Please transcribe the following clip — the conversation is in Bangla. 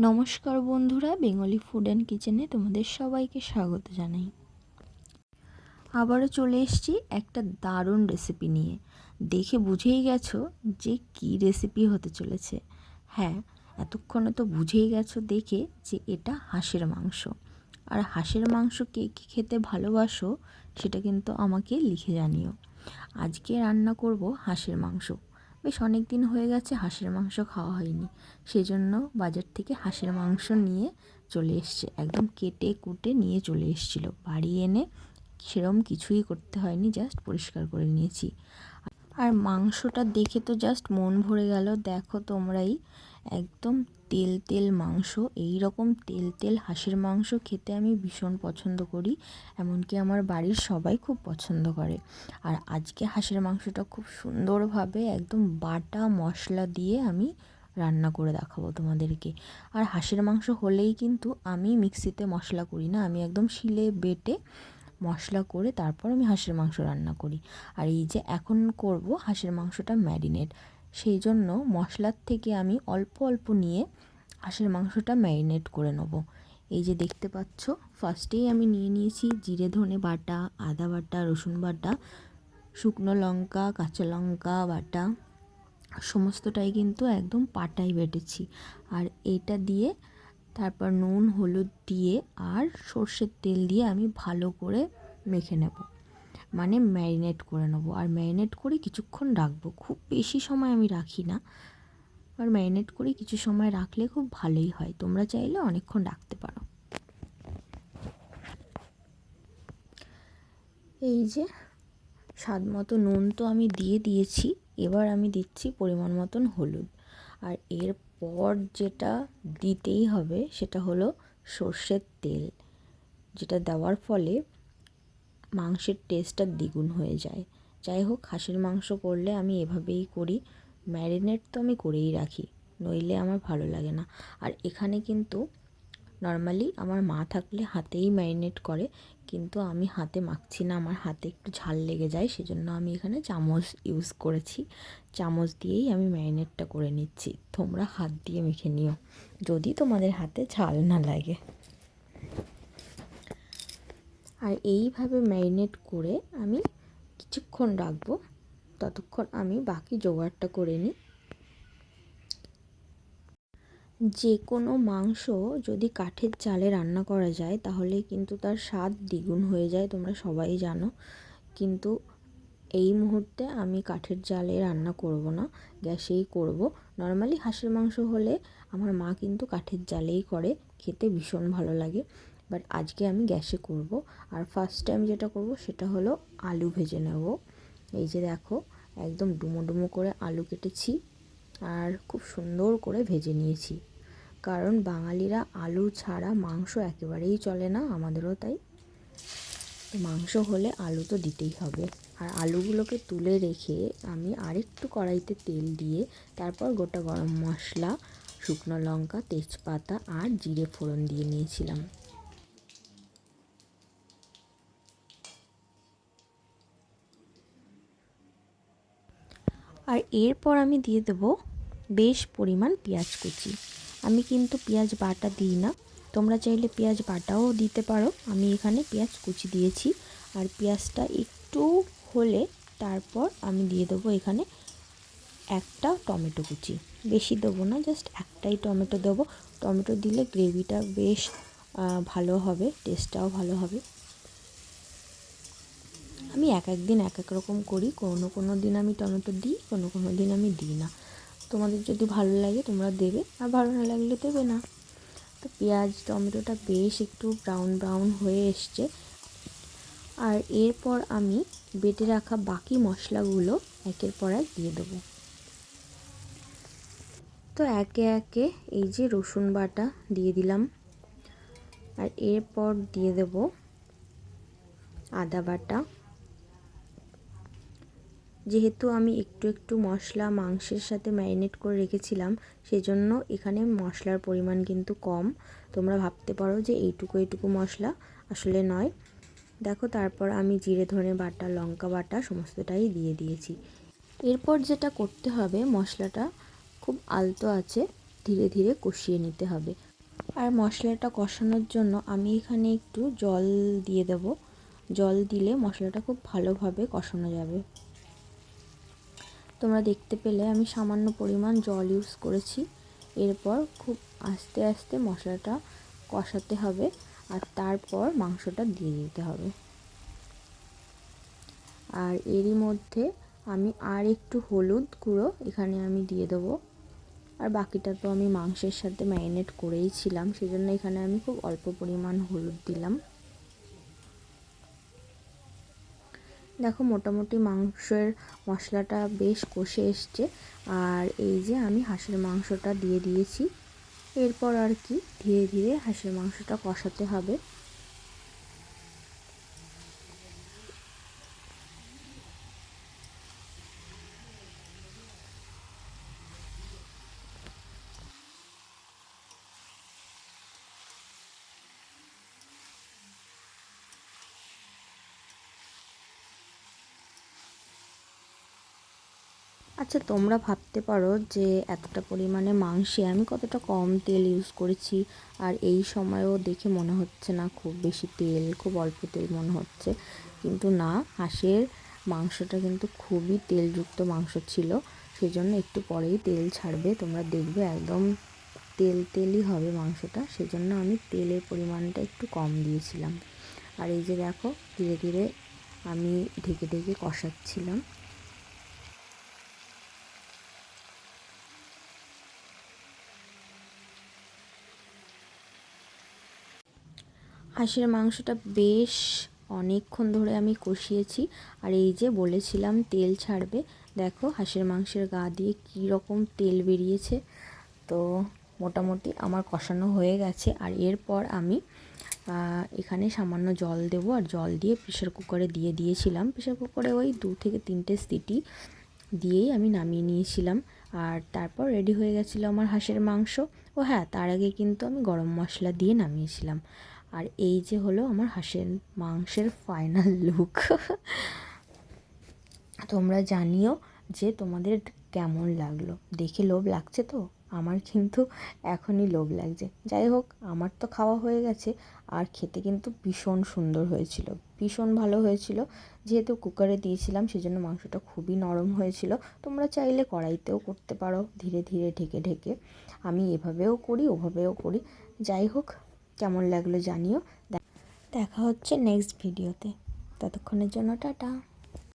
নমস্কার বন্ধুরা, বেঙ্গলি ফুড অ্যান্ড কিচেনে তোমাদের সবাইকে স্বাগত জানাই। আবারও চলে এসেছি একটা দারুণ রেসিপি নিয়ে। দেখে বুঝেই গেছো যে কী রেসিপি হতে চলেছে। হ্যাঁ, এতক্ষণে তো বুঝেই গেছো দেখে যে এটা হাঁসের মাংস। আর হাঁসের মাংস কে কী খেতে ভালোবাসো সেটা কিন্তু আমাকে লিখে জানিও। আজকে রান্না করব হাঁসের মাংস। বেশ অনেক দিন হয়ে গেছে হাঁসের মাংস খাওয়া হয়নি, সেজন্য বাজার থেকে হাঁসের মাংস নিয়ে চলে এসছে। একদম কেটে কুটে নিয়ে চলে এসেছিলো। বাড়ি এনে সেরম কিছুই করতে হয়নি, জাস্ট পরিষ্কার করে নিয়েছি। আর মাংসটা দেখে তো জাস্ট মন ভরে গেল। দেখো তোমরাই, একদম তেল তেল মাংস। এই রকম তেল তেল হাঁসের মাংস খেতে আমি ভীষণ পছন্দ করি, এমনকি আমার বাড়ির সবাই খুব পছন্দ করে। আর আজকে হাঁসের মাংসটা খুব সুন্দরভাবে একদম বাটা মশলা দিয়ে আমি রান্না করে দেখাবো তোমাদেরকে। আর হাঁসের মাংস হলেই কিন্তু আমি মিক্সিতে মশলা করি না, আমি একদম শিলে বেটে মশলা করে তারপর আমি হাঁসের মাংস রান্না করি। আর এই যে এখন করব হাঁসের মাংসটা ম্যারিনেট, সেই জন্য মশলার থেকে আমি অল্প অল্প নিয়ে হাঁসের মাংসটা ম্যারিনেট করে নেব। এই যে দেখতে পাচ্ছ, ফার্স্টেই আমি নিয়ে নিয়েছি জিরে ধনে বাটা, আদা বাটা, রসুন বাটা, শুকনো লঙ্কা, কাঁচা লঙ্কা বাটা, সমস্তটাই কিন্তু একদম পাটায় বেটেছি। আর এটা দিয়ে তারপর নুন হলুদ দিয়ে আর সর্ষের তেল দিয়ে আমি ভালো করে মেখে নেব, মানে ম্যারিনেট করে নেব। আর ম্যারিনেট করে কিছুক্ষণ রাখবো, খুব বেশি সময় আমি রাখি না, আর ম্যারিনেট করে কিছু সময় রাখলে খুব ভালোই হয়। তোমরা চাইলে অনেকক্ষণ রাখতে পারো। এই যে স্বাদ মতো নুন তো আমি দিয়ে দিয়েছি, এবার আমি দিচ্ছি পরিমাণ মতন হলুদ। আর এরপর যেটা দিতেই হবে সেটা হলো সর্ষের তেল, যেটা দেওয়ার ফলে মাংসের টেস্টটা দ্বিগুণ হয়ে যায়। যাই হোক, হাঁসের মাংস করলে আমি এভাবেই করি, ম্যারিনেট তো আমি করেই রাখি, নইলে আমার ভালো লাগে না। আর এখানে কিন্তু নর্মালি আমার মা থাকলে হাতেই ম্যারিনেট করে, কিন্তু আমি হাতে মাখছি না, আমার হাতে একটু ঝাল লেগে যায়, সেজন্য আমি এখানে চামচ ইউজ করেছি। চামচ দিয়েই আমি ম্যারিনেটটা করে নিচ্ছি। তোমরা হাত দিয়ে মেখে নিও যদি তোমাদের হাতে ঝাল না লাগে। আর এইভাবে ম্যারিনেট করে আমি কিছুক্ষণ রাখবো, ততক্ষণ আমি বাকি জোগাড়টা করে নিই। যে কোনো মাংস যদি কাঠের জালে রান্না করা যায় তাহলে কিন্তু তার স্বাদ দ্বিগুণ হয়ে যায়, তোমরা সবাই জানো। কিন্তু এই মুহূর্তে আমি কাঠের জালে রান্না করব না, গ্যাসেই করব। নর্মালি হাঁসের মাংস হলে আমার মা কিন্তু কাঠের জালেই করে, খেতে ভীষণ ভালো লাগে। বাট আজকে আমি গ্যাসে করব। আর ফার্স্ট টাইম যেটা করব সেটা হলো আলু ভেজে নেব। এই যে দেখো, একদম ডুমো ডুমো করে আলু কেটেছি আর খুব সুন্দর করে ভেজে নিয়েছি, কারণ বাঙালিরা আলু ছাড়া মাংস একেবারেই চলে না, আমাদেরও তাই। মাংস হলে আলু তো দিতেই হবে। আর আলুগুলোকে তুলে রেখে আমি আরেকটু কড়াইতে তেল দিয়ে তারপর গোটা গরম মশলা, শুকনো লঙ্কা, তেজপাতা আর জিরে ফোড়ন দিয়ে নিয়েছিলাম। আর এরপর আমি দিয়ে দেবো বেশ পরিমাণ পেঁয়াজ কুচি। আমি কিন্তু পেঁয়াজ বাটা দিই না, তোমরা চাইলে পেঁয়াজ বাটাও দিতে পারো। আমি এখানে পেঁয়াজ কুচি দিয়েছি। আর পেঁয়াজটা একটু হলে তারপর আমি দিয়ে দেবো এখানে একটা টমেটো কুচি, বেশি দেবো না, জাস্ট একটাই টমেটো দেবো। টমেটো দিলে গ্রেভিটা বেশ ভালো হবে, টেস্টটাও ভালো হবে। আমি এক এক দিন এক এক রকম করি, কোনো দিন আমি টমেটো দিই, কোনো দিন আমি দিই না। তোমাদের যদি ভালো লাগে তোমরা দেবে, আর ভালো না লাগলে দেবে না। তো পেঁয়াজ টমেটোটা বেশ একটু ব্রাউন ব্রাউন হয়ে এসছে। আর এরপর আমি বেটে রাখা বাকি মশলাগুলো একের পর এক দিয়ে দেবো। তো একে একে এই যে রসুন বাটা দিয়ে দিলাম, আর এরপর দিয়ে দেব আদা বাটা। যেহেতু আমি একটু একটু মশলা মাংসের সাথে ম্যারিনেট করে রেখেছিলাম, সেজন্য এখানে মশলার পরিমাণ কিন্তু কম। তোমরা ভাবতে পারো যে এইটুকু মশলা, আসলে নয়। দেখো, তারপর আমি জিরে ধনে বাটা, লঙ্কা বাটা সমস্তটাই দিয়ে দিয়েছি। এরপর যেটা করতে হবে, মশলাটা খুব আলতো আছে ধীরে ধীরে কষিয়ে নিতে হবে। আর মশলাটা কষানোর জন্য আমি এখানে একটু জল দিয়ে দেব। জল দিলে মশলাটা খুব ভালোভাবে কষানো যাবে। তোমরা দেখতে পেলে আমি সামান্য পরিমাণ জল ইউজ করেছি। এরপর খুব আস্তে আস্তে মশলাটা কষাতে হবে আর তারপর মাংসটা দিয়ে দিতে হবে। আর এরই মধ্যে আমি আর একটু হলুদ গুঁড়ো এখানে আমি দিয়ে দেবো। আর বাকিটা তো আমি মাংসের সাথে ম্যারিনেট করেই ছিলাম, সেজন্য এখানে আমি খুব অল্প পরিমাণ হলুদ দিলাম। দেখো মোটামুটি মাংসের মশলাটা বেশ কষে এসছে। আর এই যে আমি হাঁসের মাংসটা দিয়ে দিয়েছি। এরপর আর কি ধীরে ধীরে হাঁসের মাংসটা কষাতে হবে। আচ্ছা, তোমরা ভাবতে পারো যে এতটা পরিমাণে মাংসে আমি কতটা কম তেল ইউজ করেছি, আর এই সময়েও দেখে মনে হচ্ছে না খুব বেশি তেল, খুব অল্প তেল মনে হচ্ছে। কিন্তু না, হাঁসের মাংসটা কিন্তু খুবই তেলযুক্ত মাংস ছিল, সেজন্য একটু পরেই তেল ছাড়বে, তোমরা দেখবে একদম তেল তেলই হবে মাংসটা। সেজন্য আমি তেলের পরিমাণটা একটু কম দিয়েছিলাম। আর এই যে দেখো ধীরে ধীরে আমি ঢেকে ঢেকে কষাচ্ছিলাম। হাঁসের মাংসটা বেশ অনেকক্ষণ ধরে আমি কষিয়েছি। আর এই যে বলেছিলাম তেল ছাড়বে, দেখো হাঁসের মাংসের গা দিয়ে কী রকম তেল বেরিয়েছে। তো মোটামুটি আমার কষানো হয়ে গেছে। আর এরপর আমি এখানে সামান্য জল দেব, আর জল দিয়ে প্রেশার কুকারে দিয়ে দিয়েছিলাম। প্রেশার কুকারে ওই 2 থেকে 3টে সিটি দিয়েই আমি নামিয়ে নিয়েছিলাম। আর তারপর রেডি হয়ে গেছিলো আমার হাঁসের মাংস। ও হ্যাঁ, তার আগে কিন্তু আমি গরম মশলা দিয়ে নামিয়েছিলাম। আর এই যে হলো আমার হাঁসের মাংসের ফাইনাল লুক। তোমরা জানিও যে তোমাদের কেমন লাগলো। দেখে লোভ লাগছে তো? আমার কিন্তু এখনই লোভ লাগছে। যাই হোক, আমার তো খাওয়া হয়ে গেছে। আর খেতে কিন্তু ভীষণ সুন্দর হয়েছিল, ভীষণ ভালো হয়েছিল। যেহেতু কুকারে দিয়েছিলাম সেজন্য মাংসটা খুবই নরম হয়েছিল। তোমরা চাইলে কড়াইতেও করতে পারো, ধীরে ধীরে ঢেকে ঢেকে। আমি এভাবেও করি, ওভাবেও করি। যাই হোক, কেমন লাগলো জানিও। দেখা হচ্ছে নেক্সট ভিডিওতে। ততক্ষণের জন্য টাটা।